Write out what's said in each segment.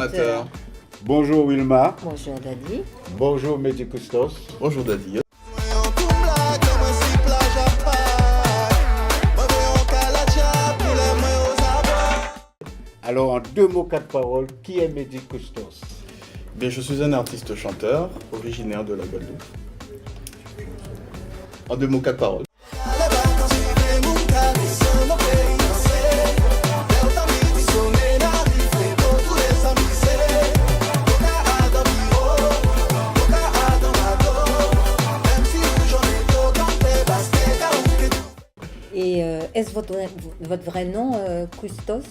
animateurs. Bonjour Wilma. Bonjour Dadi. Bonjour Mehdi Custos. Bonjour Dadi. Alors en 2 mots, 4 paroles, qui est Mehdi Custos? Bien, je suis un artiste chanteur originaire de la Guadeloupe. En 2 mots, 4 paroles. Et est-ce votre vrai nom, Custos?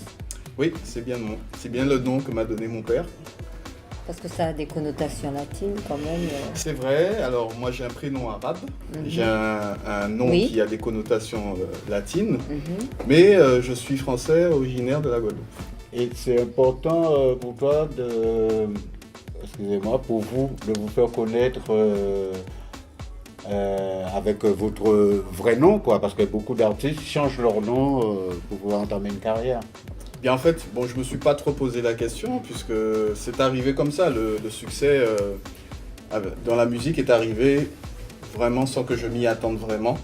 Oui, c'est bien le nom que m'a donné mon père. Parce que ça a des connotations latines quand même. C'est vrai, alors moi j'ai un prénom arabe, j'ai un nom qui a des connotations latines, mais je suis français originaire de la Guadeloupe. Et c'est important pour toi pour vous, de vous faire connaître avec votre vrai nom, quoi, parce que beaucoup d'artistes changent leur nom pour pouvoir entamer une carrière. Bien en fait, bon, je me suis pas trop posé la question puisque c'est arrivé comme ça. Le succès dans la musique est arrivé vraiment sans que je m'y attende vraiment.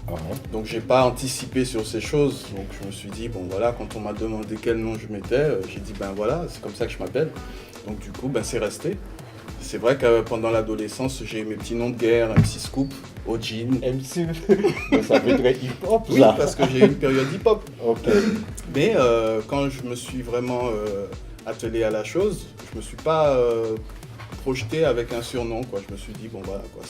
Donc j'ai pas anticipé sur ces choses. Donc je me suis dit bon voilà, quand on m'a demandé quel nom je mettais, j'ai dit ben voilà, c'est comme ça que je m'appelle. Donc du coup ben c'est resté. C'est vrai que pendant l'adolescence, j'ai eu mes petits noms de guerre, MC Scoop, Ojin. MC, ça fait très hip-hop, oui, ça. parce que j'ai eu une période hip-hop. Ok. Mais quand je me suis vraiment attelé à la chose, je me suis pas projeté avec un surnom, quoi. Je me suis dit, bon voilà, quoi,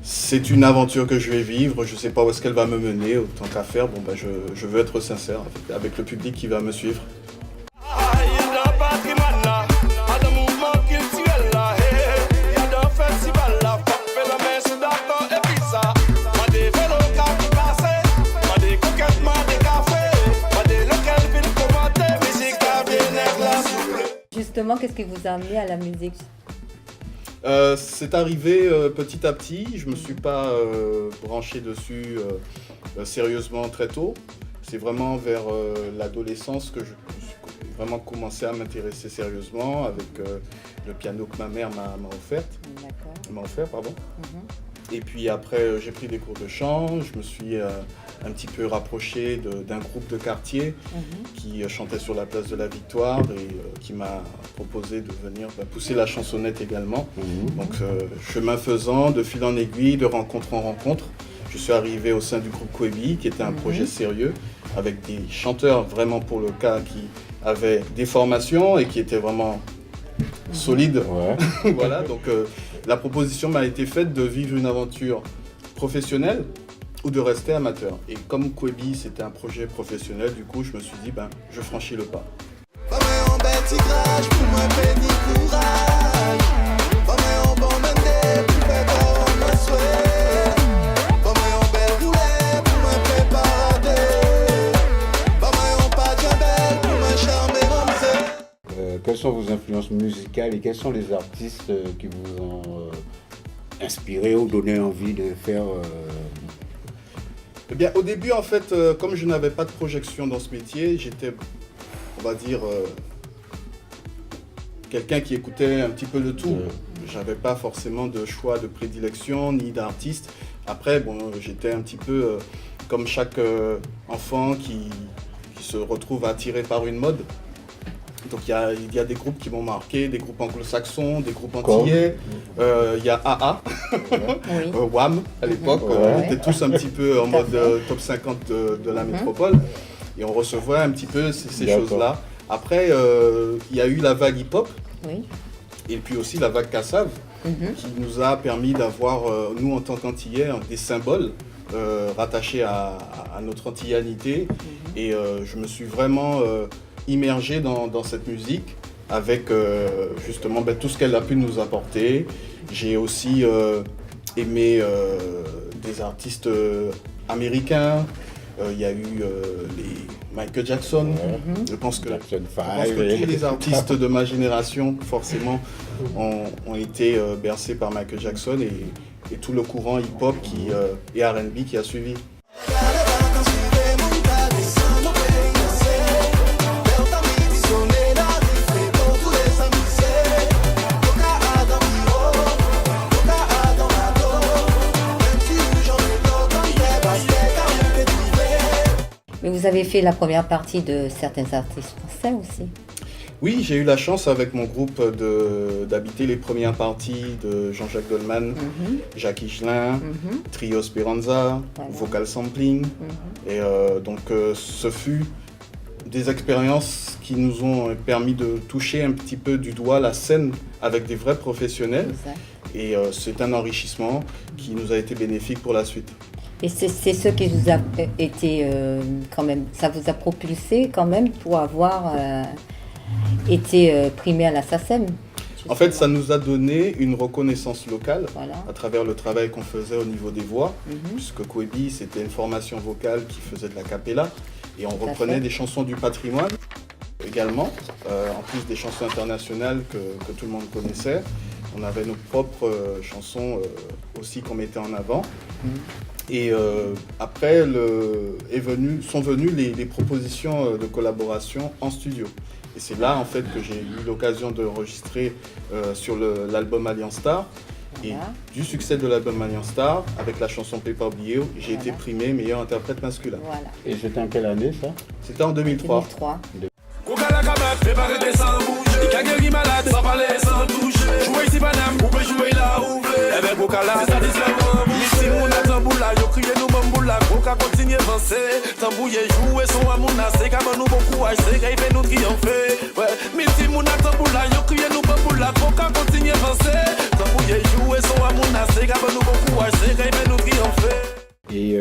c'est une aventure que je vais vivre, je sais pas où est-ce qu'elle va me mener, autant qu'à faire, bon ben je veux être sincère avec le public qui va me suivre. Justement, qu'est-ce qui vous a amené à la musique? C'est arrivé petit à petit, je me suis pas branché dessus sérieusement très tôt. C'est vraiment vers l'adolescence que je suis vraiment commencé à m'intéresser sérieusement avec le piano que ma mère m'a offert. Et puis après, j'ai pris des cours de chant, je me suis un petit peu rapproché d'un groupe de quartier qui chantait sur la place de la Victoire et qui m'a proposé de venir pousser la chansonnette également. Donc chemin faisant, de fil en aiguille, de rencontre en rencontre, je suis arrivé au sein du groupe Kwebi, qui était un projet sérieux, avec des chanteurs vraiment pour le cas qui avaient des formations et qui étaient vraiment solides. Ouais. Voilà, donc la proposition m'a été faite de vivre une aventure professionnelle ou de rester amateur. Et comme Kwebi c'était un projet professionnel, du coup je me suis dit je franchis le pas. Quelles sont vos influences musicales et quels sont les artistes qui vous ont inspiré ou donné envie de faire Eh bien, au début, en fait, comme je n'avais pas de projection dans ce métier, j'étais, on va dire, quelqu'un qui écoutait un petit peu de tout. J'avais pas forcément de choix de prédilection ni d'artiste. Après, bon, j'étais un petit peu comme chaque enfant qui se retrouve attiré par une mode. Donc il y a des groupes qui m'ont marqué, des groupes anglo-saxons, des groupes antillais. Il y a AA, Wham à l'époque. On était tous un petit peu en mode top 50 de la métropole. Et on recevait un petit peu ces choses-là. Après, il y a eu la vague hip-hop. Et puis aussi la vague Kassav, qui nous a permis d'avoir, nous en tant qu'antillais, des symboles rattachés à notre antillanité. Et je me suis vraiment immergé dans cette musique avec justement tout ce qu'elle a pu nous apporter. J'ai aussi aimé des artistes américains. Il y a eu les Michael Jackson. Je pense que tous les artistes de ma génération, forcément, ont été bercés par Michael Jackson et tout le courant hip-hop et R&B qui a suivi. vous avez fait la première partie de certains artistes français aussi. Oui, j'ai eu la chance avec mon groupe d'habiter les premières parties de Jean-Jacques Goldman, Jacques Higelin, Trio Speranza, Voilà. Vocal Sampling. Et donc ce fut des expériences qui nous ont permis de toucher un petit peu du doigt la scène avec des vrais professionnels. Exact. Et c'est un enrichissement qui nous a été bénéfique pour la suite. Et c'est ce qui vous a été quand même, ça vous a propulsé quand même pour avoir été primé à la SACEM. En fait, ça nous a donné une reconnaissance locale Voilà. à travers le travail qu'on faisait au niveau des voix, puisque Kwebi, c'était une formation vocale qui faisait de la cappella, et on Tout à reprenait fait. des chansons du patrimoine également, en plus des chansons internationales que tout le monde connaissait. On avait nos propres chansons aussi qu'on mettait en avant. Et après, sont venues les propositions de collaboration en studio. Et c'est là en fait que j'ai eu l'occasion d'enregistrer sur l'album Alliance Star. Et Voilà. du succès de l'album Alliance Star, avec la chanson Paper Bio, j'ai été primé meilleur interprète masculin. Voilà. Et c'était en quelle année ça? C'était en 2003. 2003. Coca la cabane, préparez des sans bouger. Qu'a guéri malade, sans parler, sans toucher. Jouer ici, madame, vous pouvez jouer là où vous voulez. Eh ben, Coca là, c'est satisfaisant. Ici, mon tamboula, yo crié nous bamboula. Coca continue avancer. Tambouye, jouer son amouna. C'est comme nous bon courage, c'est qu'il fait nous triompher. Ouais, ici, mon tamboula, yo crié nous bamboula. Coca continue avancer. Tambouye, jouer son amouna. C'est comme nous bon courage, c'est qu'il fait nous triompher. Et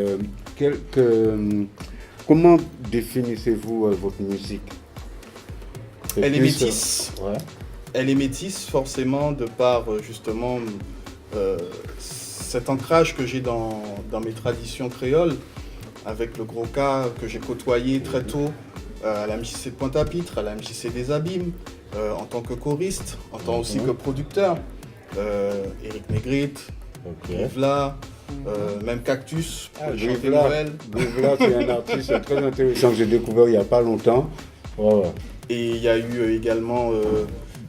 comment définissez-vous votre musique? C'est Elle est plus, métisse. Ouais. Elle est métisse forcément de par justement cet ancrage que j'ai dans mes traditions créoles, avec le gros cas que j'ai côtoyé très tôt à la MJC de Pointe-à-Pitre, à la MJC des Abîmes, en tant que choriste, en tant aussi que producteur. Éric Négrite, Ok. Vla, même Cactus, pour les chanter Vla, Noël. Vla, c'est un artiste très intéressant que j'ai découvert il n'y a pas longtemps. Ouais. Et il y a eu également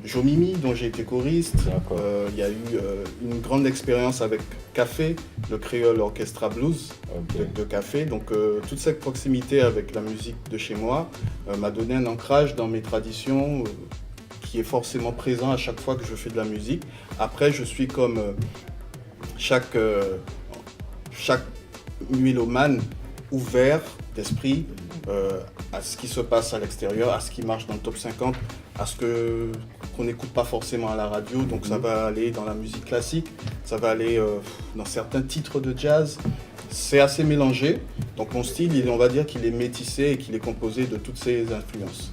Jo Mimi, dont j'ai été choriste. D'accord. Il y a eu une grande expérience avec Café, le Créole Orchestra Blues Ok. de Café. Donc toute cette proximité avec la musique de chez moi m'a donné un ancrage dans mes traditions qui est forcément présent à chaque fois que je fais de la musique. Après, je suis comme chaque mélomane ouvert d'esprit à ce qui se passe à l'extérieur, à ce qui marche dans le top 50, à ce qu'on n'écoute pas forcément à la radio. Donc ça va aller dans la musique classique, ça va aller dans certains titres de jazz. C'est assez mélangé. Donc mon style, on va dire qu'il est métissé et qu'il est composé de toutes ces influences.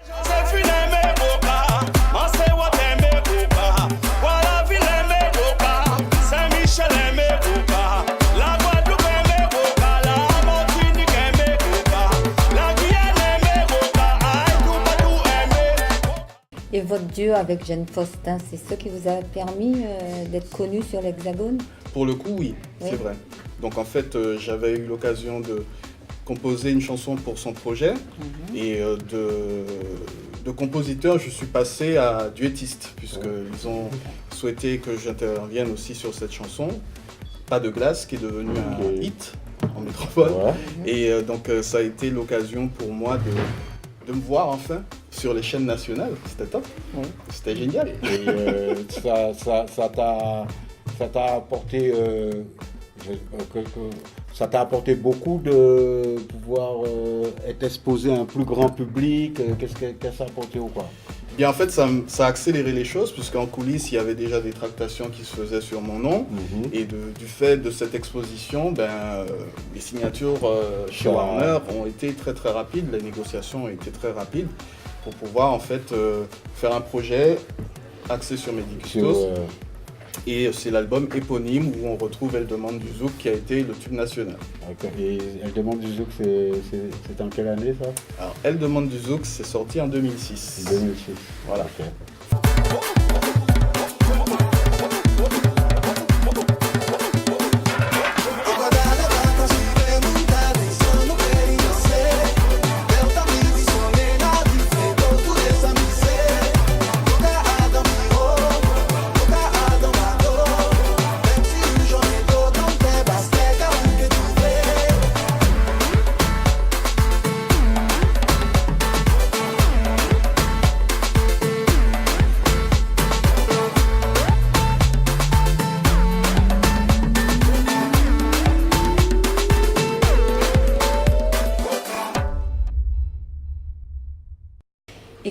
Joséphine aimait Boca, Marseille aimait Boca, Gualaville aimait Boca, Saint-Michel aimait Boca, la Guadeloupe aimait Boca, la Martinique aimait Boca, la Guyane aimait Boca, tout aimait Boca. Et votre duo avec Jeanne Faustin, c'est ce qui vous a permis d'être connu sur l'Hexagone? Pour le coup, oui, Oui. c'est vrai. Donc en fait, j'avais eu l'occasion de composer une chanson pour son projet. Et de compositeur, je suis passé à duettiste, puisqu'ils ont souhaité que j'intervienne aussi sur cette chanson. Pas de glace, qui est devenu un hit en métropole. Ouais. Et donc ça a été l'occasion pour moi de me voir enfin sur les chaînes nationales. C'était top, Oui. c'était génial. Et ça t'a apporté, ça t'a apporté beaucoup de pouvoir être exposé à un plus grand public. Qu'est-ce que ça a apporté ou quoi? Bien, en fait, ça a accéléré les choses, puisqu'en coulisses, il y avait déjà des tractations qui se faisaient sur mon nom. Et du fait de cette exposition, les signatures chez Ouais. Warner ont été très très rapides, les négociations ont été très rapides pour pouvoir en fait faire un projet axé sur Medicustos. Et c'est l'album éponyme où on retrouve Elle demande du Zouk qui a été le tube national. Et Elle demande du Zouk, c'est en quelle année ça? Alors, Elle demande du Zouk, c'est sorti en 2006. 2006. Voilà. Ok.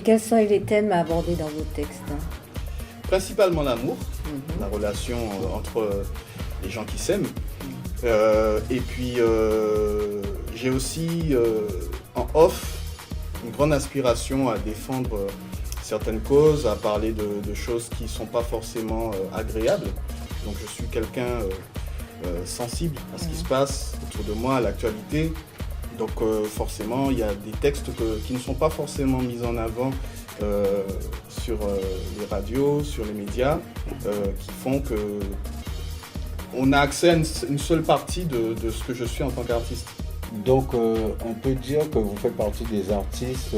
quels sont les thèmes abordés dans vos textes? Principalement l'amour, la relation entre les gens qui s'aiment. Et puis j'ai aussi en off une grande aspiration à défendre certaines causes, à parler de choses qui ne sont pas forcément agréables. Donc je suis quelqu'un sensible à ce qui se passe autour de moi, à l'actualité. Donc forcément, il y a des textes qui ne sont pas forcément mis en avant sur les radios, sur les médias, qui font que on a accès à une seule partie de ce que je suis en tant qu'artiste. Donc on peut dire que vous faites partie des artistes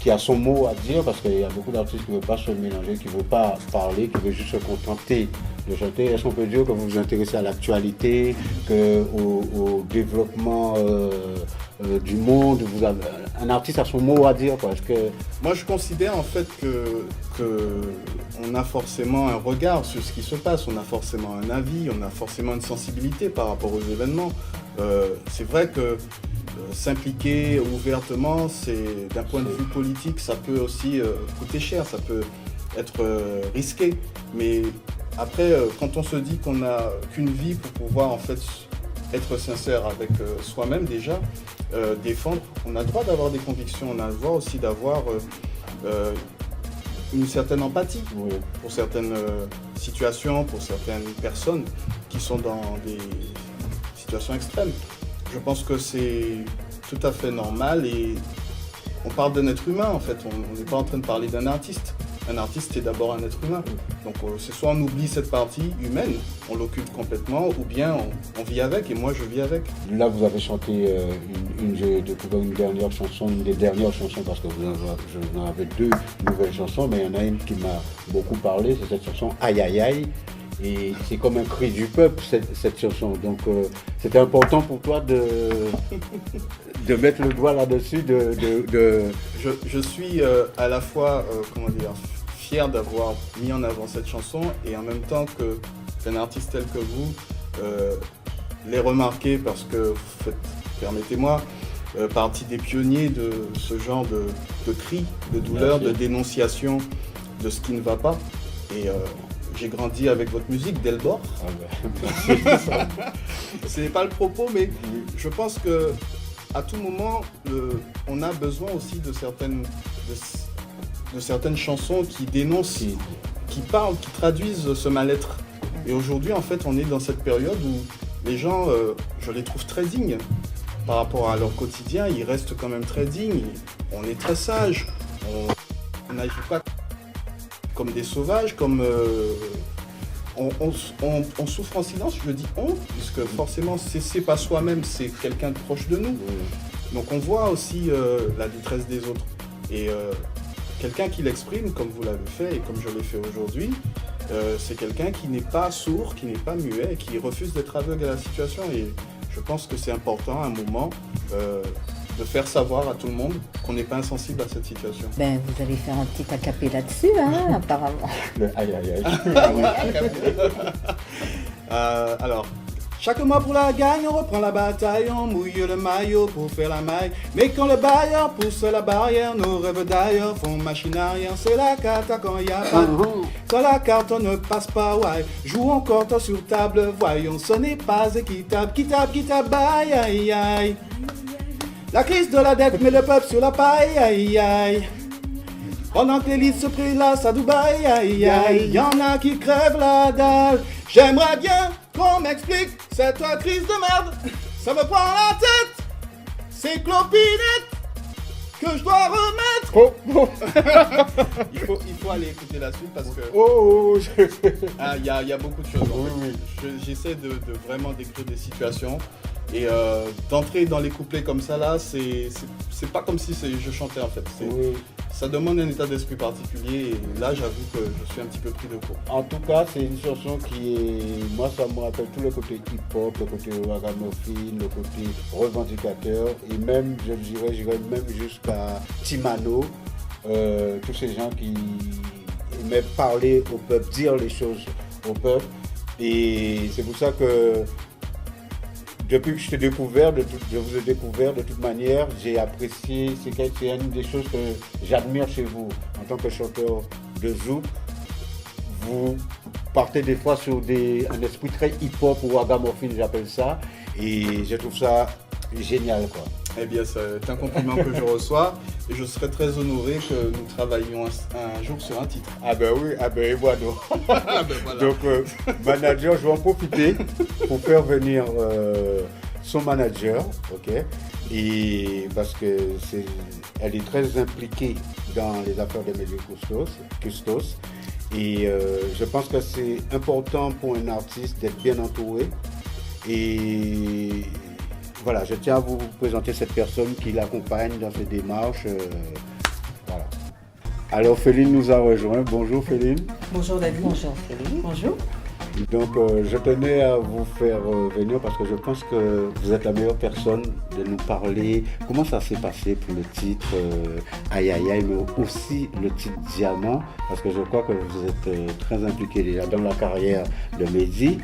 qui a son mot à dire, parce qu'il y a beaucoup d'artistes qui ne veulent pas se mélanger, qui ne veulent pas parler, qui veulent juste se contenter de chanter. Est-ce qu'on peut dire que vous vous intéressez à l'actualité, au développement du monde? Un artiste a son mot à dire, quoi. Est-ce que... Moi, je considère en fait que on a forcément un regard sur ce qui se passe, on a forcément un avis, on a forcément une sensibilité par rapport aux événements. C'est vrai que s'impliquer ouvertement, c'est d'un point de vue politique, ça peut aussi coûter cher, ça peut être risqué. Mais après, quand on se dit qu'on n'a qu'une vie pour pouvoir en fait être sincère avec soi-même déjà, défendre, on a le droit d'avoir des convictions, on a le droit aussi d'avoir une certaine empathie pour certaines situations, pour certaines personnes qui sont dans des situations extrêmes. Je pense que c'est tout à fait normal et on parle d'un être humain en fait, on n'est pas en train de parler d'un artiste. Un artiste c'est d'abord un être humain. Donc c'est soit on oublie cette partie humaine, on l'occulte complètement, ou bien on vit avec et moi je vis avec. Là vous avez chanté j'ai découvert une dernière chanson, une des dernières chansons parce que vous en avez deux nouvelles chansons, mais il y en a une qui m'a beaucoup parlé, c'est cette chanson Aïe Aïe Aïe. Et c'est comme un cri du peuple, cette chanson. Donc, c'était important pour toi de mettre le doigt là-dessus. Je suis à la fois fier d'avoir mis en avant cette chanson et en même temps qu'un artiste tel que vous l'ait remarqué parce que vous faites, permettez-moi, partie des pionniers de ce genre de cris, de douleur, de dénonciation de ce qui ne va pas. Et j'ai grandi avec votre musique, Delbord. C'est pas le propos, mais je pense que à tout moment, on a besoin aussi de certaines chansons qui dénoncent, qui parlent, qui traduisent ce mal-être. Et aujourd'hui, en fait, on est dans cette période où les gens, je les trouve très dignes par rapport à leur quotidien. Ils restent quand même très dignes. On est très sages. On n'agit pas comme des sauvages, comme on souffre en silence, je dis on, puisque forcément c'est pas soi-même, c'est quelqu'un de proche de nous. Donc on voit aussi la détresse des autres. Et quelqu'un qui l'exprime comme vous l'avez fait et comme je l'ai fait aujourd'hui, c'est quelqu'un qui n'est pas sourd, qui n'est pas muet, qui refuse d'être aveugle à la situation. Et je pense que c'est important à un moment de faire savoir à tout le monde qu'on n'est pas insensible à cette situation. Ben, vous allez faire un petit acapé là-dessus, hein, apparemment. Aïe, aïe, aïe. Alors, chaque mois pour la gagne, on reprend la bataille, on mouille le maillot pour faire la maille. Mais quand le bailleur pousse la barrière, nos rêves d'ailleurs font machine arrière. C'est la carte quand il y a pas. Sur la carte, on ne passe pas, ouais. Jouons compte sur table, voyons, ce n'est pas équitable. Quittable, aïe, aïe, aïe. La crise de la dette met le peuple sur la paille, aïe aïe. Pendant que l'élite se prélasse à Dubaï, aïe aïe. Y'en a qui crèvent la dalle. J'aimerais bien qu'on m'explique cette crise de merde. Ça me prend la tête. C'est clopinette que je dois remettre. Il faut aller écouter la suite parce que il y a beaucoup de choses. J'essaie de vraiment décrire des situations. Et d'entrer dans les couplets comme ça là, c'est pas comme si je chantais en fait. Ça demande un état d'esprit particulier et là j'avoue que je suis un petit peu pris de court. En tout cas, c'est une chanson qui est... Moi ça me rappelle tout le côté hip-hop, le côté ragamuffin, le côté revendicateur et même, j'irais même jusqu'à Timano, tous ces gens qui aimaient parler au peuple, dire les choses au peuple. Et c'est pour ça que depuis que je t'ai découvert, je vous ai découvert de toute manière, j'ai apprécié, c'est une des choses que j'admire chez vous en tant que chanteur de zouk. Vous partez des fois sur un esprit très hip-hop ou ragamuffin, j'appelle ça, et je trouve ça génial, quoi. Eh bien, c'est un compliment que je reçois et je serais très honoré que nous travaillions un jour sur un titre. Ah ben oui, ah ben et voilà. Ah ben voilà. Donc, manager, je vais en profiter pour faire venir son manager, ok, et parce que elle est très impliquée dans les affaires des médias Custos, et je pense que c'est important pour un artiste d'être bien entouré. Et voilà, je tiens à vous présenter cette personne qui l'accompagne dans ses démarches. Voilà. Alors Féline nous a rejoint. Bonjour Féline. Bonjour David. Bonjour Féline. Bonjour. Donc je tenais à vous faire venir parce que je pense que vous êtes la meilleure personne de nous parler. Comment ça s'est passé pour le titre Aïe Aïe Aïe, mais aussi le titre Diamant, parce que je crois que vous êtes très impliqué déjà dans la carrière de Mehdi,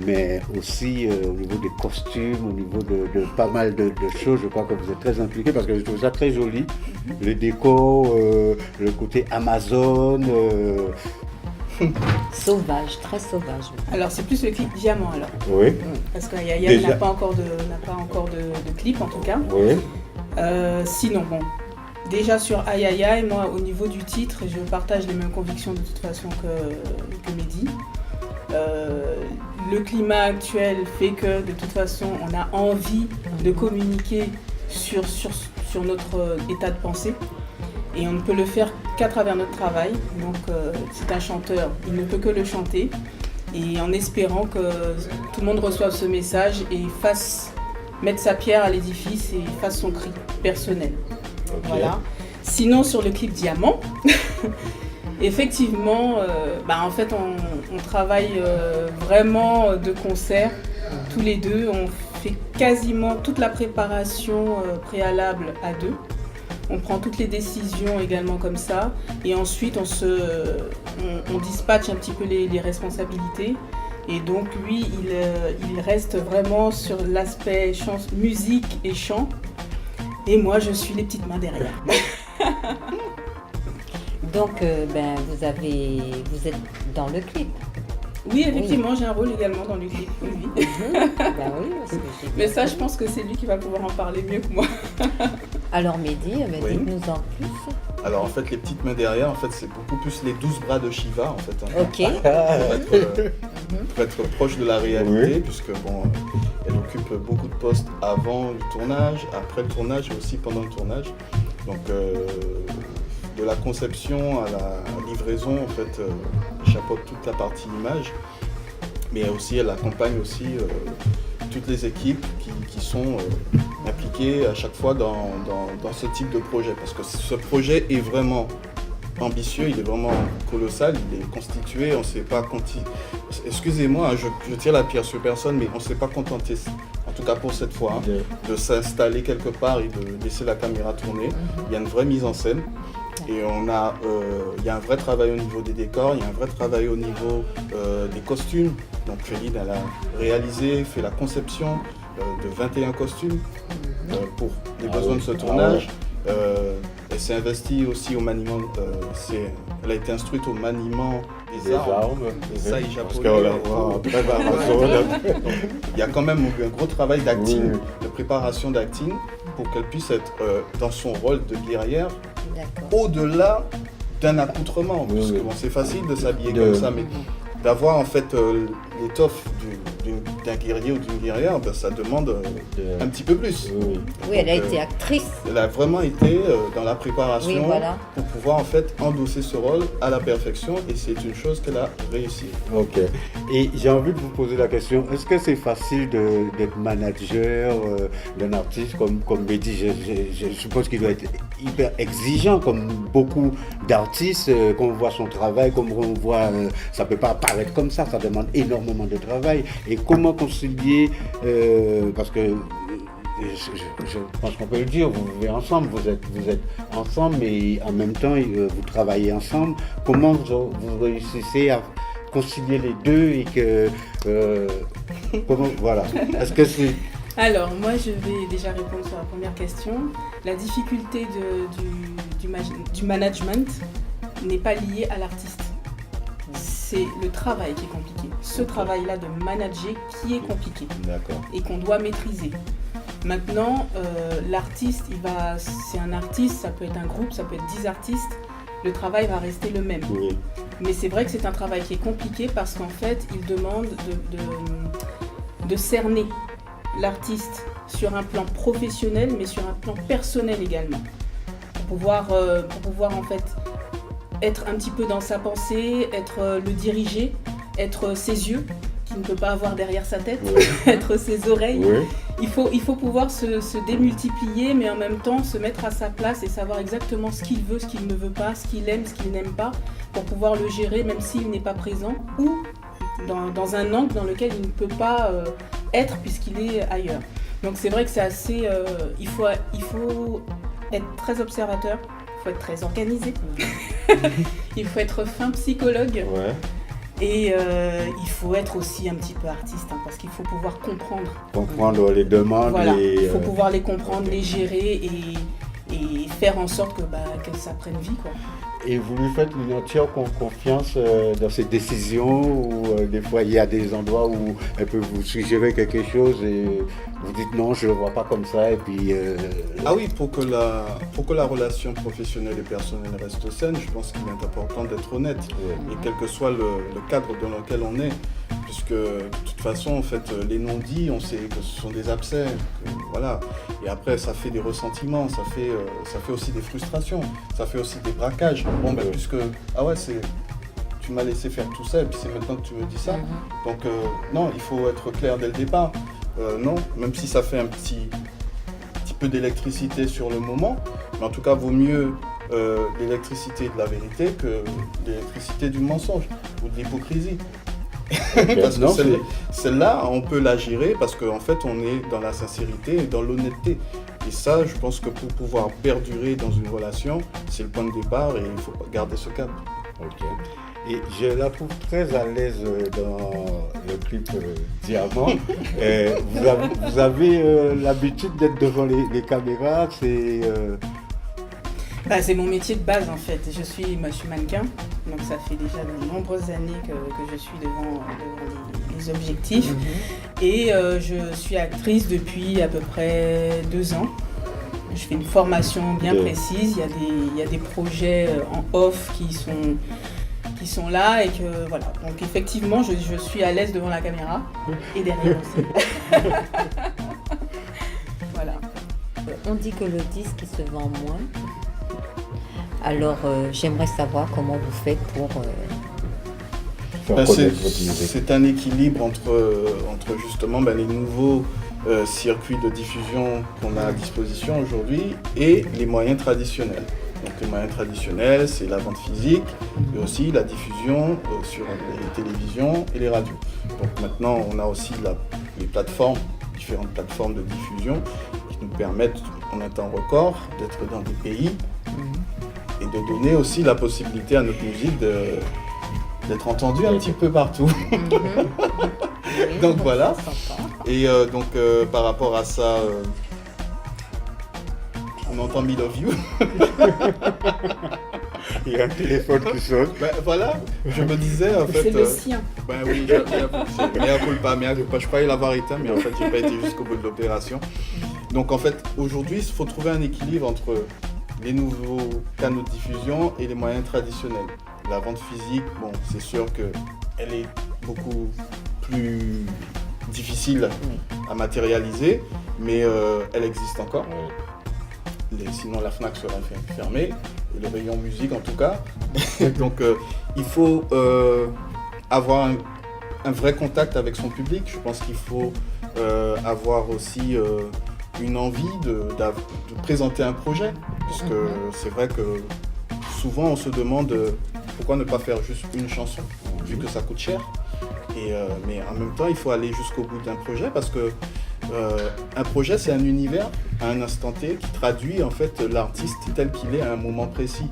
mais aussi au niveau des costumes, au niveau de pas mal de choses. Je crois que vous êtes très impliqué parce que je trouve ça très joli. Les décors, le côté Amazon. Sauvage, très sauvage. Alors c'est plus le clip Diamant alors. Oui. Parce qu'Aïe n'a pas encore de clip en tout cas. Oui. Sinon bon, déjà sur Aïe Aïe Aïe, moi au niveau du titre, je partage les mêmes convictions de toute façon que Mehdi. Le climat actuel fait que de toute façon on a envie de communiquer sur notre état de pensée et on ne peut le faire qu'à travers notre travail. Donc c'est un chanteur, il ne peut que le chanter et en espérant que tout le monde reçoive ce message et mettre sa pierre à l'édifice et fasse son cri personnel. Okay. Voilà. Sinon sur le clip Diamant effectivement, en fait, on travaille vraiment de concert, tous les deux. On fait quasiment toute la préparation préalable à deux. On prend toutes les décisions également comme ça. Et ensuite, on dispatche un petit peu les responsabilités. Et donc, lui, il reste vraiment sur l'aspect musique et chant. Et moi, je suis les petites mains derrière. Donc, vous êtes dans le clip. Oui, effectivement, j'ai un rôle également dans le clip. Oui. Oui, parce que Mais ça, je pense que c'est lui qui va pouvoir en parler mieux que moi. Alors Mehdi, Oui. dites-nous en plus. Alors en fait, les petites mains derrière, en fait, c'est beaucoup plus les 12 bras de Shiva, en fait. Hein. Ok. Pour être proche de la réalité, Oui. puisque bon, elle occupe beaucoup de postes avant le tournage, après le tournage et aussi pendant le tournage. Donc de la conception à la livraison, en fait, elle chapeaute toute la partie image, mais aussi elle accompagne aussi toutes les équipes qui sont impliquées à chaque fois dans ce type de projet, parce que ce projet est vraiment ambitieux, il est vraiment colossal, il est constitué, on ne sait pas excusez-moi, je tire la pierre sur personne, mais on ne s'est pas contenté, en tout cas pour cette fois, de s'installer quelque part et de laisser la caméra tourner. Il y a une vraie mise en scène. Et il y a un vrai travail au niveau des décors, il y a un vrai travail au niveau des costumes. Donc Féline, elle a réalisé, fait la conception de 21 costumes pour les besoins de ce tournage. Elle s'est investie aussi au maniement, elle a été instruite au maniement des armes, des saïs japonais. Il y a quand même un gros travail d'acting, de préparation d'acting, pour qu'elle puisse être dans son rôle de guerrière, au-delà d'un accoutrement. Parce que bon, c'est facile de s'habiller comme ça, mais d'avoir en fait l'étoffe d'un guerrier ou d'une guerrière, ça demande un petit peu plus. Oui, elle a été actrice. Elle a vraiment été dans la préparation, oui, voilà, pour pouvoir en fait endosser ce rôle à la perfection, et c'est une chose qu'elle a réussi. Ok. Et j'ai envie de vous poser la question, est-ce que c'est facile d'être manager d'un artiste comme Mehdi? Je suppose qu'il doit être hyper exigeant, comme beaucoup d'artistes, quand on voit son travail, comme on voit, ça ne peut pas apparaître comme ça demande énormément de travail. Et comment concilier, parce que je pense qu'on peut le dire, vous vivez ensemble, vous êtes ensemble, mais en même temps vous travaillez ensemble. Comment vous réussissez à concilier les deux et que comment, voilà. Est-ce que Alors, moi, je vais déjà répondre sur la première question. La difficulté du management n'est pas liée à l'artiste. C'est le travail qui est compliqué. Ce travail-là de manager qui est compliqué. D'accord. Et qu'on doit maîtriser. Maintenant, l'artiste, c'est un artiste, ça peut être un groupe, ça peut être 10 artistes. Le travail va rester le même. Oui. Mais c'est vrai que c'est un travail qui est compliqué parce qu'en fait, il demande de cerner l'artiste sur un plan professionnel, mais sur un plan personnel également. Pour pouvoir en fait être un petit peu dans sa pensée, être le diriger, être ses yeux, qu'il ne peut pas avoir derrière sa tête, Oui. être ses oreilles. Oui. Il faut pouvoir se démultiplier, mais en même temps se mettre à sa place et savoir exactement ce qu'il veut, ce qu'il ne veut pas, ce qu'il aime, ce qu'il n'aime pas, pour pouvoir le gérer même s'il n'est pas présent ou dans un angle dans lequel il ne peut pas être puisqu'il est ailleurs. Donc c'est vrai que c'est assez... il faut être très observateur, il faut être très organisé, il faut être fin psychologue. Ouais. Et il faut être aussi un petit peu artiste, parce qu'il faut pouvoir comprendre. Comprendre les demandes. Voilà, et, il faut pouvoir les comprendre, les gérer et faire en sorte que ça prenne vie, quoi. Et vous lui faites une entière confiance dans ses décisions ou des fois il y a des endroits où elle peut vous suggérer quelque chose et vous dites non, je ne le vois pas comme ça et puis... Ah oui, pour que la relation professionnelle et personnelle reste saine, je pense qu'il est important d'être honnête. Ouais. Et quel que soit le cadre dans lequel on est, puisque de toute façon, en fait, les non-dits, on sait que ce sont des abcès, voilà. Et après, ça fait des ressentiments, ça fait aussi des frustrations, ça fait aussi des braquages. Bon, ben, puisque, ah ouais, tu m'as laissé faire tout ça, et puis c'est maintenant que tu me dis ça. Donc, non, il faut être clair dès le départ. Non, même si ça fait un petit peu d'électricité sur le moment, mais en tout cas, vaut mieux l'électricité de la vérité que l'électricité du mensonge ou de l'hypocrisie. Parce que celle-là, on peut la gérer parce qu'en fait, on est dans la sincérité et dans l'honnêteté. Et ça, je pense que pour pouvoir perdurer dans une relation, c'est le point de départ et il faut garder ce cap. Ok. Et je la trouve très à l'aise dans le clip Diamant. Vous avez l'habitude d'être devant les caméras, C'est mon métier de base en fait. Je suis mannequin, donc ça fait déjà de nombreuses années que je suis devant les objectifs. Et je suis actrice depuis à peu près 2 ans. Je fais une formation bien précise. Il y a des projets en off qui sont là et que voilà. Donc effectivement, je suis à l'aise devant la caméra et derrière aussi. Voilà. On dit que le disque il se vend moins. Alors j'aimerais savoir comment vous faites pour... C'est un équilibre entre justement les nouveaux circuits de diffusion qu'on a à disposition aujourd'hui et les moyens traditionnels. Donc les moyens traditionnels, c'est la vente physique et aussi la diffusion sur les télévisions et les radios. Donc maintenant, on a aussi les plateformes, différentes plateformes de diffusion qui nous permettent en un temps record d'être dans des pays et de donner aussi la possibilité à notre musique d'être entendue un petit peu partout. Donc voilà. Et donc par rapport à ça, on entend Me Love You. Il y a un téléphone qui sonne. Voilà, je me disais en fait... C'est le sien. Oui, mea culpa, je croyais l'avoir éteint, mais en fait j'ai pas été jusqu'au bout de l'opération. Donc en fait, aujourd'hui, il faut trouver un équilibre entre les nouveaux canaux de diffusion et les moyens traditionnels. La vente physique, bon, c'est sûr qu'elle est beaucoup plus difficile à matérialiser, mais elle existe encore. Sinon la Fnac serait fermée, et le rayon musique en tout cas. Donc il faut avoir un vrai contact avec son public. Je pense qu'il faut avoir aussi une envie de présenter un projet. Parce que c'est vrai que souvent on se demande pourquoi ne pas faire juste une chanson, vu que ça coûte cher. Mais en même temps, il faut aller jusqu'au bout d'un projet parce que un projet, c'est un univers à un instant T qui traduit en fait l'artiste tel qu'il est à un moment précis.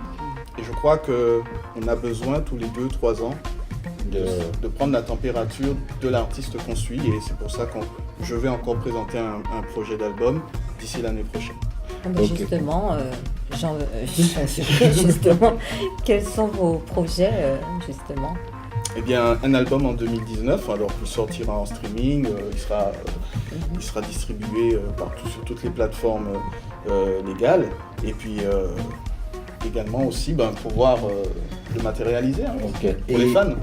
Et je crois qu'on a besoin tous les 2-3 ans de prendre la température de l'artiste qu'on suit. Et c'est pour ça que je vais encore présenter un projet d'album d'ici l'année prochaine. Okay. Justement, justement, quels sont vos projets justement? Eh bien, un album en 2019, alors il sortira en streaming, il sera distribué partout sur toutes les plateformes légales, et puis également aussi pouvoir le matérialiser pour les fans.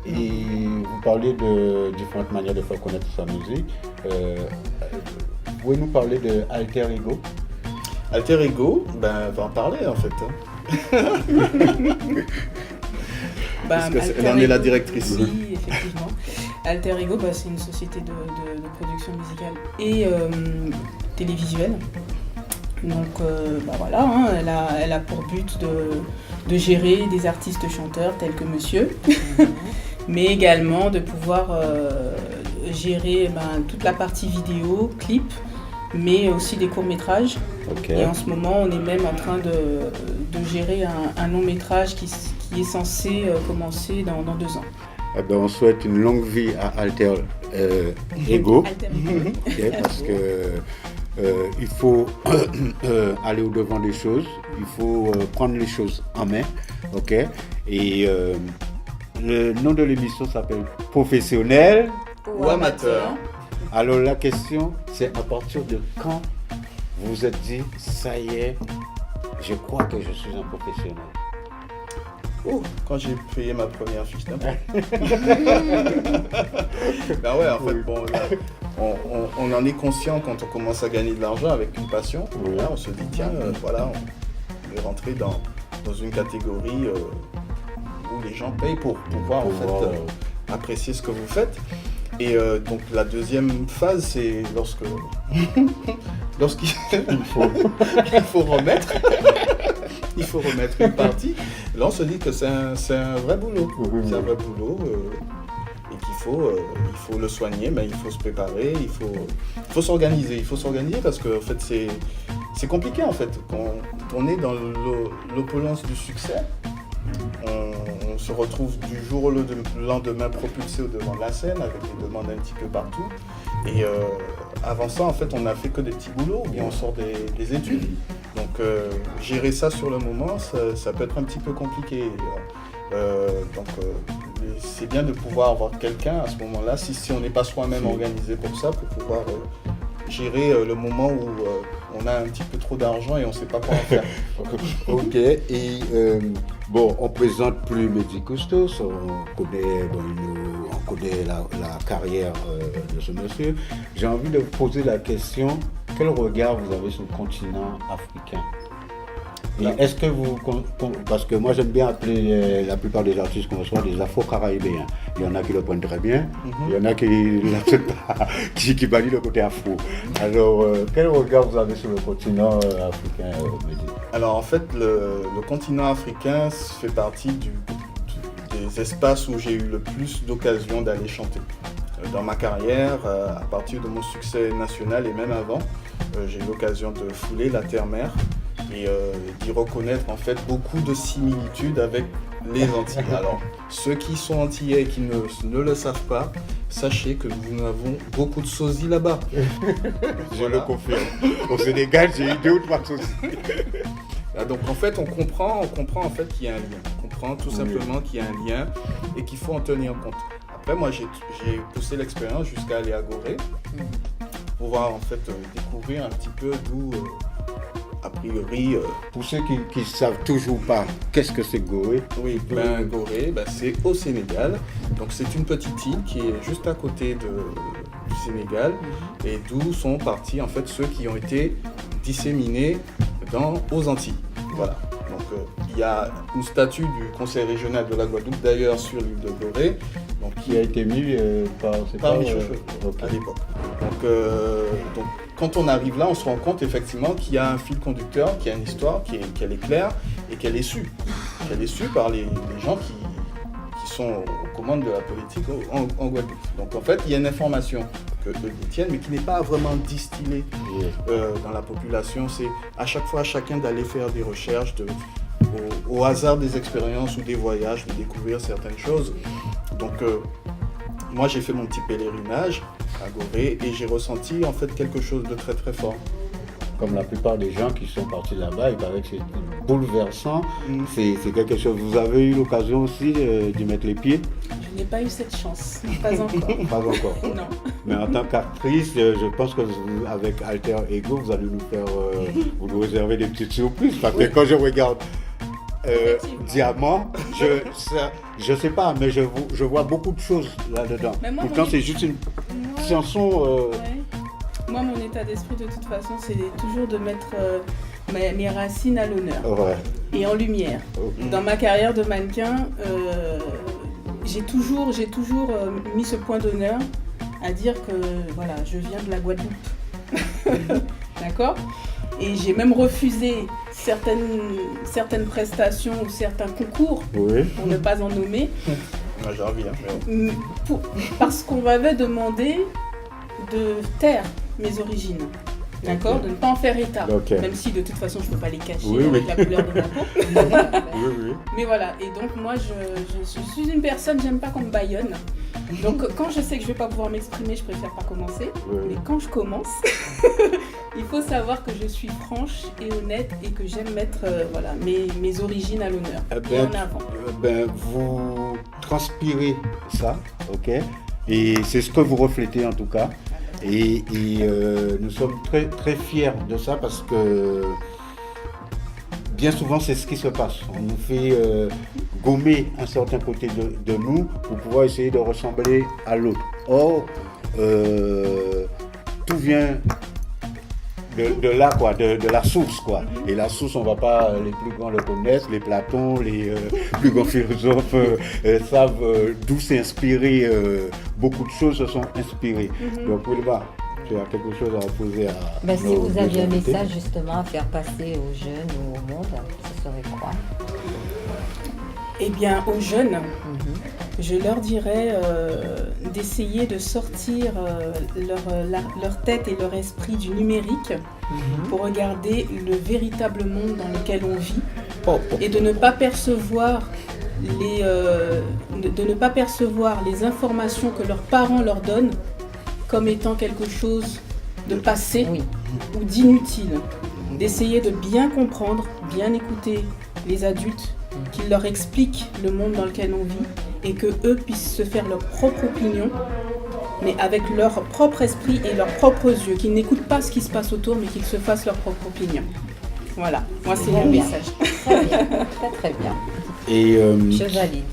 Et vous parlez de différentes manières de faire connaître sa musique. Pouvez-nous parler de Alter Ego? Alter Ego, va en parler en fait. Parce qu'elle en est la directrice. Oui, effectivement. Alter Ego, c'est une société de production musicale et télévisuelle. Donc voilà, elle a pour but de gérer des artistes chanteurs tels que Monsieur, mais également de pouvoir gérer toute la partie vidéo, clip, mais aussi des courts-métrages. Okay. Et en ce moment, on est même en train de gérer un long-métrage qui est censé commencer dans 2 ans. On souhaite une longue vie à Alter Ego, okay, parce que il faut aller au-devant des choses, il faut prendre les choses en main, ok? Et le nom de l'émission s'appelle Professionnel ou Amateur. Alors la question, c'est à partir de quand vous vous êtes dit, ça y est, je crois que je suis un professionnel? Quand j'ai payé ma première fiche d'impôt. Ouais, en fait, bon, là, on en est conscient quand on commence à gagner de l'argent avec une passion. Oui. Là, on se dit, tiens, voilà, on est rentré dans une catégorie où les gens payent pour pouvoir apprécier ce que vous faites. Et donc la deuxième phase, c'est lorsqu'il faut remettre. Il faut remettre une partie. Là, on se dit que c'est un vrai boulot. C'est un vrai boulot et qu'il faut le soigner, mais il faut se préparer, il faut s'organiser. Il faut s'organiser parce que en fait, c'est compliqué en fait. Quand on est dans l'opulence du succès, on se retrouve du jour au lendemain propulsé au devant de la scène avec des demandes un petit peu partout. Et avant ça, en fait, on n'a fait que des petits boulots ou bien on sort des études. Donc gérer ça sur le moment, ça peut être un petit peu compliqué. C'est bien de pouvoir avoir quelqu'un à ce moment-là, si on n'est pas soi-même organisé pour ça, pour pouvoir gérer le moment où on a un petit peu trop d'argent et on ne sait pas quoi en faire. Ok, et on ne présente plus Mehdi Costos, on connaît la carrière de ce monsieur. J'ai envie de vous poser la question, quel regard vous avez sur le continent africain? Et est-ce que parce que moi j'aime bien appeler la plupart des artistes qu'on reçoit des afro-caraïbéens. Il y en a qui le prennent très bien, il y en a qui ne l'acceptent pas, qui bannissent le côté afro. Alors quel regard vous avez sur le continent africain, Mehdi? Alors en fait le continent africain fait partie des espaces où j'ai eu le plus d'occasion d'aller chanter. Dans ma carrière, à partir de mon succès national et même avant, j'ai eu l'occasion de fouler la terre-mer et d'y reconnaître en fait beaucoup de similitudes avec les Antilles. Alors, ceux qui sont antillais et qui ne le savent pas, sachez que nous avons beaucoup de sosies là-bas. Je le confirme. Au Sénégal, j'ai eu 2 ou 3 sosies. Donc en fait, on comprend en fait qu'il y a un lien. On comprend tout simplement qu'il y a un lien et qu'il faut en tenir compte. Après, moi, j'ai poussé l'expérience jusqu'à aller à Gorée pour pouvoir en fait découvrir un petit peu d'où, a priori... Pour ceux qui ne savent toujours pas, qu'est-ce que c'est Gorée? Oui, Gorée, c'est au Sénégal. Donc c'est une petite île qui est juste à côté du Sénégal et d'où sont partis en fait ceux qui ont été disséminés aux Antilles. Voilà. Donc il y a une statue du Conseil régional de la Guadeloupe d'ailleurs sur l'île de Gorée. Donc, qui a été mis par Michocho à l'époque. Donc quand on arrive là, on se rend compte effectivement qu'il y a un fil conducteur, qu'il y a une histoire, qu'elle est claire et qu'elle est sue. Qu'elle est sue par les gens qui sont aux commandes de la politique en Guadeloupe. Donc en fait, il y a une information que eux détiennent, mais qui n'est pas vraiment distillée dans la population. C'est à chaque fois à chacun d'aller faire des recherches, au hasard des expériences ou des voyages, de découvrir certaines choses. Donc moi j'ai fait mon petit pèlerinage à Gorée et j'ai ressenti en fait quelque chose de très très fort. Comme la plupart des gens qui sont partis là-bas, il paraît que c'est bouleversant. C'est quelque chose. Vous avez eu l'occasion aussi d'y mettre les pieds? Je n'ai pas eu cette chance, pas encore. Pas encore. Non. Mais en tant qu'actrice, je pense que avec Alter Ego, vous allez nous faire, vous nous réserver des petites surprises. Parce que quand je regarde Diamant, je sais pas, mais je vois beaucoup de choses là-dedans. Pourtant, c'est juste une chanson. Ouais. Moi, mon état d'esprit, de toute façon, c'est toujours de mettre mes racines à l'honneur et en lumière. Dans ma carrière de mannequin, j'ai toujours mis ce point d'honneur à dire que voilà, je viens de la Guadeloupe. D'accord ? Et j'ai même refusé certaines prestations ou certains concours, pour ne pas en nommer, J'en reviens. parce qu'on m'avait demandé de taire mes origines. D'accord, de ne pas en faire état, même si de toute façon je ne peux pas les cacher avec la couleur de ma peau. Mais voilà, et donc moi je suis une personne, j'aime pas qu'on me bâillonne. Donc quand je sais que je ne vais pas pouvoir m'exprimer, je préfère pas commencer. Mais quand je commence, il faut savoir que je suis franche et honnête et que j'aime mettre mes origines à l'honneur et en avant. Vous transpirez ça, ok, et c'est ce que vous reflétez en tout cas. Et nous sommes très, très fiers de ça parce que bien souvent c'est ce qui se passe. On nous fait gommer un certain côté de nous pour pouvoir essayer de ressembler à l'autre. Or, tout vient de là, quoi, de la source, quoi. Et la source, on va pas, les plus grands le connaissent, les Platon, les plus grands philosophes savent d'où s'est inspiré, beaucoup de choses se sont inspirées. Donc, Wilma, tu as quelque chose à poser à si vous aviez un message justement à faire passer aux jeunes ou au monde, ce serait quoi? Eh bien, aux jeunes, je leur dirais d'essayer de sortir leur tête et leur esprit du numérique pour regarder le véritable monde dans lequel on vit et de ne pas percevoir les informations que leurs parents leur donnent comme étant quelque chose de passé ou d'inutile. D'essayer de bien comprendre, bien écouter les adultes, qu'ils leur expliquent le monde dans lequel on vit et qu'eux puissent se faire leur propre opinion, mais avec leur propre esprit et leurs propres yeux, qu'ils n'écoutent pas ce qui se passe autour, mais qu'ils se fassent leur propre opinion. Voilà, moi c'est mon message. Très bien, très très bien. Et je valide.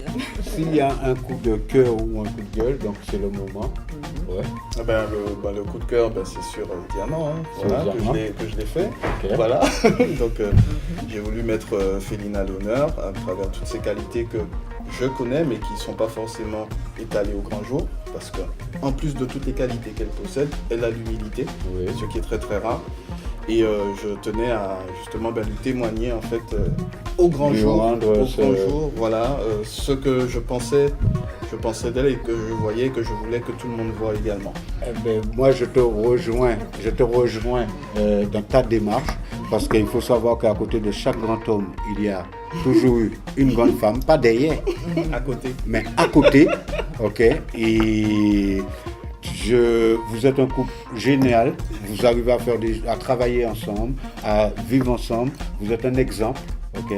S'il y a un coup de cœur ou un coup de gueule, donc c'est le moment. Le coup de cœur, c'est sur Diamant, que je l'ai fait. Voilà. Donc j'ai voulu mettre Féline à l'honneur à travers toutes ces qualités que je connais mais qui ne sont pas forcément étalées au grand jour, parce qu'en plus de toutes les qualités qu'elle possède, elle a l'humilité, ce qui est très très rare. Et je tenais à justement lui témoigner en fait au grand jour, voilà, ce que je pensais d'elle et que je voyais, que je voulais que tout le monde voit également. Moi je te rejoins dans ta démarche, parce qu'il faut savoir qu'à côté de chaque grand homme, il y a toujours eu une grande femme, pas derrière, à côté, mais à côté, ok. Et vous êtes un couple génial, vous arrivez à travailler ensemble, à vivre ensemble, vous êtes un exemple, ok.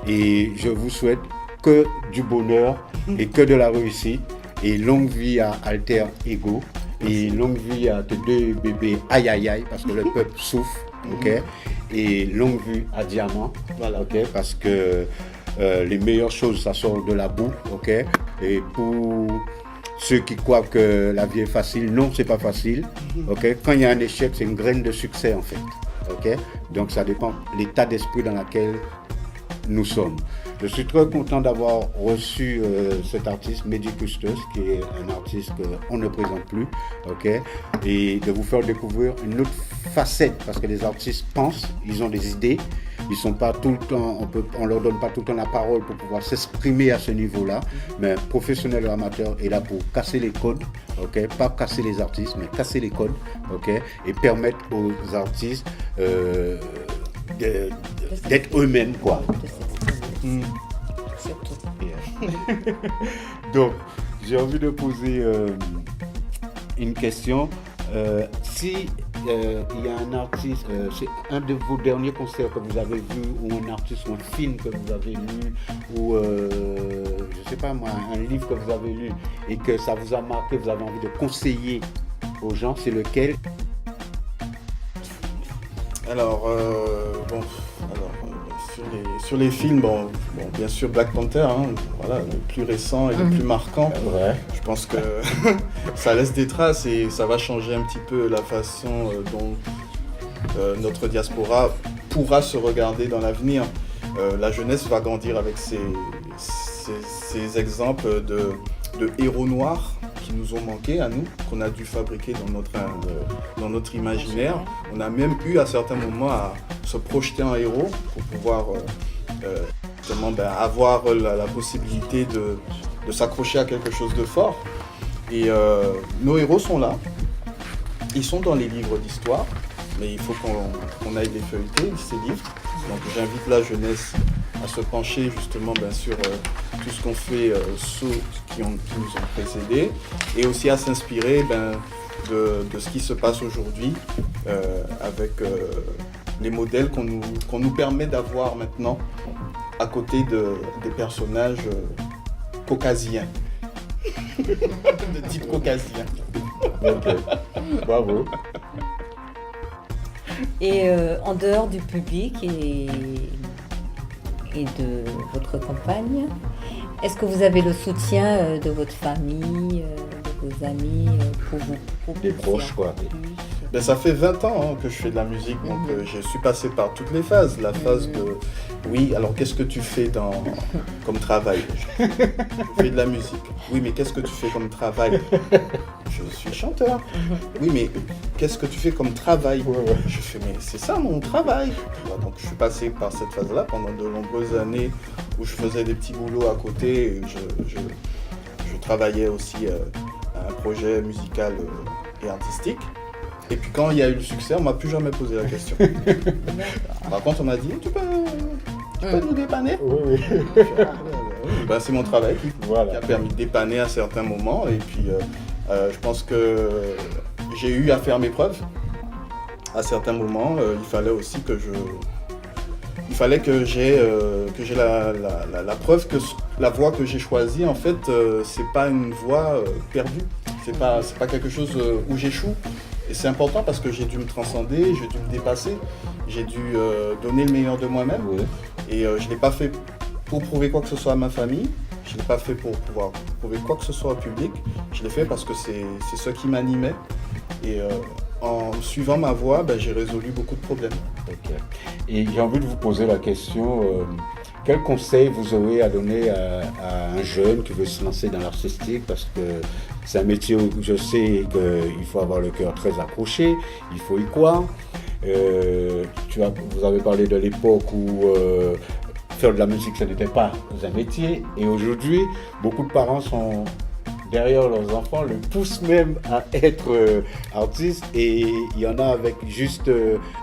Et je vous souhaite que du bonheur et que de la réussite, et longue vie à Alter Ego, et longue vie à tes deux bébés aïe aïe aïe, parce que le peuple souffre, ok. Et longue vie à Diamant, voilà, ok, parce que les meilleures choses ça sort de la boue, ok. Et pour ceux qui croient que la vie est facile, non, c'est pas facile. Okay? Quand il y a un échec, c'est une graine de succès en fait. Okay? Donc ça dépend de l'état d'esprit dans lequel nous sommes. Je suis très content d'avoir reçu cet artiste, Mehdi Custos, qui est un artiste qu'on ne présente plus, okay? Et de vous faire découvrir une autre facette, parce que les artistes pensent, ils ont des idées, ils sont pas tout le temps, on leur donne pas tout le temps la parole pour pouvoir s'exprimer à ce niveau-là, mais professionnel ou amateur est là pour casser les codes, okay? Pas casser les artistes, mais casser les codes, okay? Et permettre aux artistes d'être eux-mêmes, quoi. Surtout. Donc, j'ai envie de poser une question. Si il y a un artiste, c'est un de vos derniers concerts que vous avez vu, ou un artiste ou un film que vous avez lu, ou je sais pas moi, un livre que vous avez lu et que ça vous a marqué, vous avez envie de conseiller aux gens, c'est lequel? Alors, sur les films, bien sûr Black Panther, hein, voilà, le plus récent et le plus marquant. Ouais. Je pense que ça laisse des traces et ça va changer un petit peu la façon dont notre diaspora pourra se regarder dans l'avenir. La jeunesse va grandir avec ces exemples de héros noirs qui nous ont manqué à nous, qu'on a dû fabriquer dans notre imaginaire. On a même eu à certains moments à se projeter en héros pour pouvoir justement avoir la possibilité de s'accrocher à quelque chose de fort. Et nos héros sont là, ils sont dans les livres d'histoire, mais il faut qu'on aille les feuilleter, ces livres. Donc j'invite la jeunesse à se pencher justement sur tout ce qu'ont fait ceux qui nous ont précédés, et aussi à s'inspirer de ce qui se passe aujourd'hui avec les modèles qu'on nous permet d'avoir maintenant à côté des personnages caucasiens, de type caucasien. Ok, bravo. Et en dehors du public et de votre compagne, est-ce que vous avez le soutien de votre famille, de vos amis pour vous Des proches, quoi. Ça fait 20 ans que je fais de la musique, donc je suis passé par toutes les phases. La phase de oui, alors qu'est-ce que tu fais comme travail? Je fais de la musique. Oui, mais qu'est-ce que tu fais comme travail? Je suis chanteur. Oui, mais qu'est-ce que tu fais comme travail? Je fais, mais c'est ça mon travail. Donc je suis passé par cette phase-là pendant de nombreuses années où je faisais des petits boulots à côté. Et je travaillais aussi à un projet musical et artistique. Et puis quand il y a eu le succès, on m'a plus jamais posé la question. Par contre, on m'a dit, tu peux nous dépanner? Oui. C'est mon travail qui a permis de dépanner à certains moments. Et puis, je pense que j'ai eu à faire mes preuves. À certains moments, il fallait aussi que j'ai la preuve que la voie que j'ai choisie, en fait, c'est pas une voie perdue. C'est pas quelque chose où j'échoue. Et c'est important parce que j'ai dû me transcender, j'ai dû me dépasser, j'ai dû donner le meilleur de moi-même. Et je ne l'ai pas fait pour prouver quoi que ce soit à ma famille, je ne l'ai pas fait pour pouvoir prouver quoi que ce soit au public, je l'ai fait parce que c'est ce qui m'animait. Et en suivant ma voie, j'ai résolu beaucoup de problèmes. Okay. Et j'ai envie de vous poser la question, quel conseil vous aurez à donner à un jeune qui veut se lancer dans l'artistique, parce que c'est un métier où je sais qu'il faut avoir le cœur très accroché, il faut y croire. Vous avez parlé de l'époque où faire de la musique, ce n'était pas un métier. Et aujourd'hui, beaucoup de parents sont derrière leurs enfants, le poussent même à être artiste. Et il y en a avec juste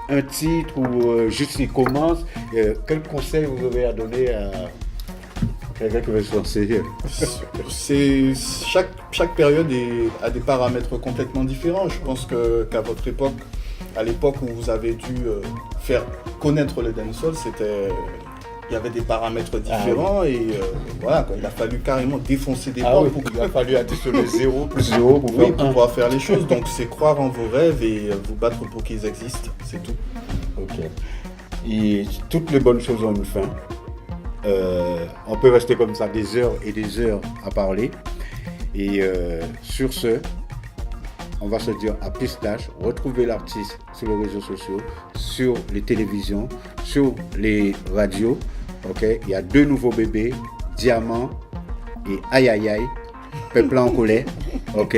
un titre ou juste ils commencent. Quel conseil vous avez à donner à quelqu'un qui veut se lancer? Chaque période a des paramètres complètement différents. Je pense qu'à votre époque, à l'époque où vous avez dû faire connaître le dancehall, il y avait des paramètres différents. Et voilà, il a fallu carrément défoncer des portes. Il a fallu additionner 0 plus 0 pour pouvoir faire les choses. Donc c'est croire en vos rêves et vous battre pour qu'ils existent, c'est tout. Ok. Et toutes les bonnes choses ont une fin. On peut rester comme ça des heures et des heures à parler. Et sur ce, on va se dire à pistache. Retrouvez l'artiste sur les réseaux sociaux, sur les télévisions, sur les radios. Ok, il y a 2 nouveaux bébés, Diamant et Aïe Aïe Aïe, peuple en colère. Ok,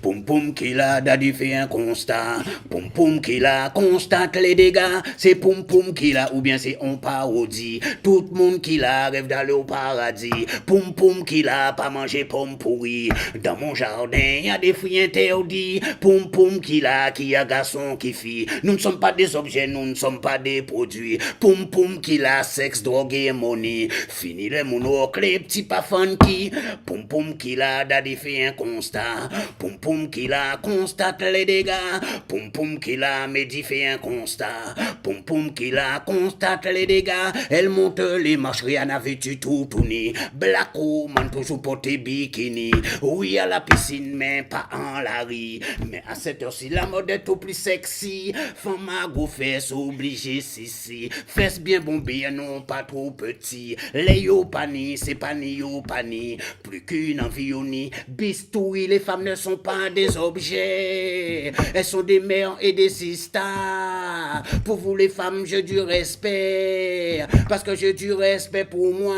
Poum poum qui là, daddy fait un constat. Poum poum qui là, constate les dégâts. C'est poum poum qui là, ou bien c'est on parodie. Tout le monde qui là rêve d'aller au paradis. Poum poum qui là, pas manger pomme pourrie. Dans mon jardin, y a des fruits interdits. Poum poum qui là, qui a garçon qui fille. Nous ne sommes pas des objets, nous ne sommes pas des produits. Poum poum qui là, sexe, drogue et money. Fini le monocle, les petits pas funky. Poum poum qui là, daddy fait un constat. Poum poum qui là, constate les dégâts. Poum poum qui là, Mehdi fait un constat. Poum poum qui là, constate les dégâts. Elle monte les marches, rien à vêtu tout ni. Black woman toujours porté bikini. Oui à la piscine, mais pas en la rue. Mais à cette heure-ci, la mode est tout plus sexy. Femme à gros fesses, obligé si. Fesses bien bombées, non pas trop petit. Les yo pani, c'est pani yo pani. Plus qu'une envie ni bistouri, les femmes ne sont pas des objets. Elles sont des mères et des sisters. Pour vous les femmes, j'ai du respect. Parce que j'ai du respect pour moi.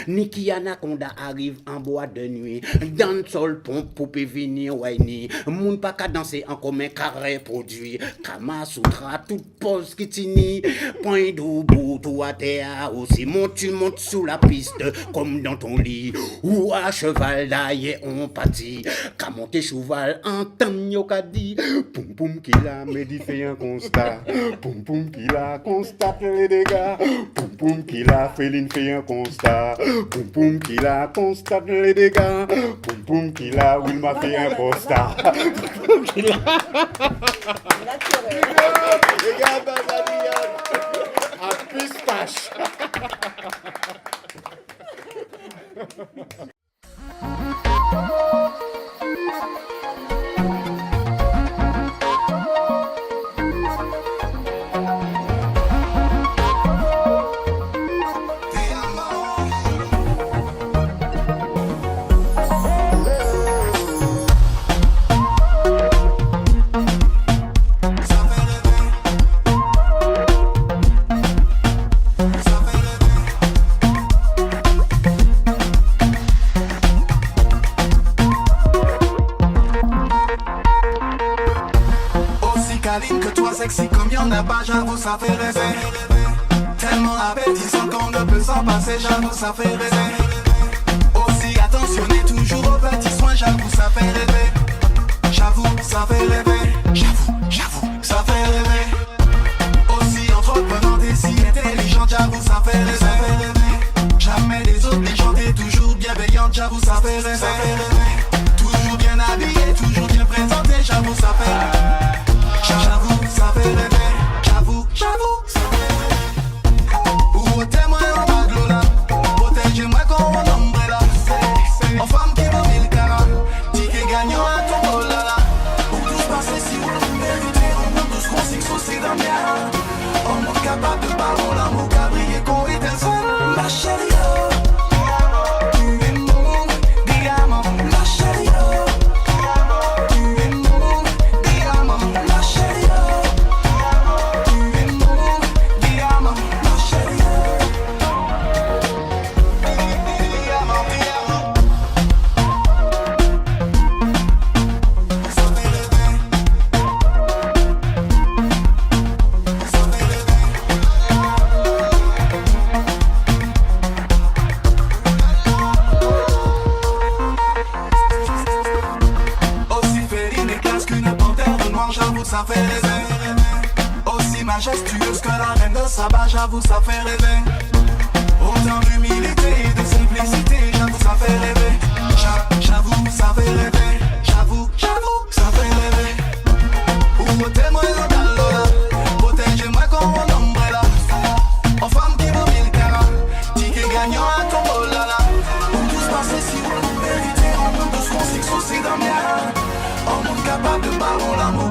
Niki Anaconda arrive en boîte de nuit. Dans le sol, pompe, poupée, vini, waini. Moun pas qu'à danser en commun carré produit. Kama Sutra, toute pose qui tini. Point d'oubou, tout à terre aussi. Tu montes sous la piste, comme dans ton lit. Ou à cheval, d'ailleurs, on pâtit. Qu'à monter cheval, entend yokadi. Poum poum qui l'a, Mehdi fait un constat. Poum poum qui l'a, constate les dégâts. Poum poum qui l'a, Féline fait un constat. Poum poum qui l'a, constate les dégâts. Poum poum qui l'a, Wilma fait un constat. Poum poum qui l'a. Les gars, Bazalian, à pistache. Que toi sexy comme y'en a pas, j'avoue ça fait rêver. Tellement appétissant qu'on ne peut s'en passer, j'avoue ça fait rêver. Aussi attentionné toujours aux petits soins, j'avoue ça fait rêver. J'avoue ça fait rêver. J'avoue ça fait rêver. Aussi entreprenante et si intelligente, j'avoue ça fait rêver. Jamais désobligeante et toujours bienveillante, j'avoue ça fait rêver. Toujours bien habillée, toujours bien présentée, j'avoue ça fait rêver. J'avoue, ça fait rêver. J'avoue, ça fait rêver. Ou témoin en bas de l'eau là. Protégez-moi comme un ombrella. En femme qui vaut 1000 carats. Ticket gagnant à ton bol là. Où tout se passe si vous méritez. On monte tous qu'on s'y aussi dans bien. On monte capable de parler l'amour qu'a brillé qu'on étincelle. Ma chérie. Ça fait rêver. Aussi majestueuse que la reine de Saba, j'avoue ça fait rêver. Autant d'humilité et de simplicité, j'avoue ça fait rêver. J'avoue ça fait rêver. J'avoue ça fait rêver. Ou témoin dans l'eau, protégez-moi comme un ombrella. En femme qui vaut 1000 carats. Ticket gagnant à ton bol là. Où tout se passe si vous méritez. On monte tous qu'on s'y aussi dans bien. On monte capable de parler l'amour.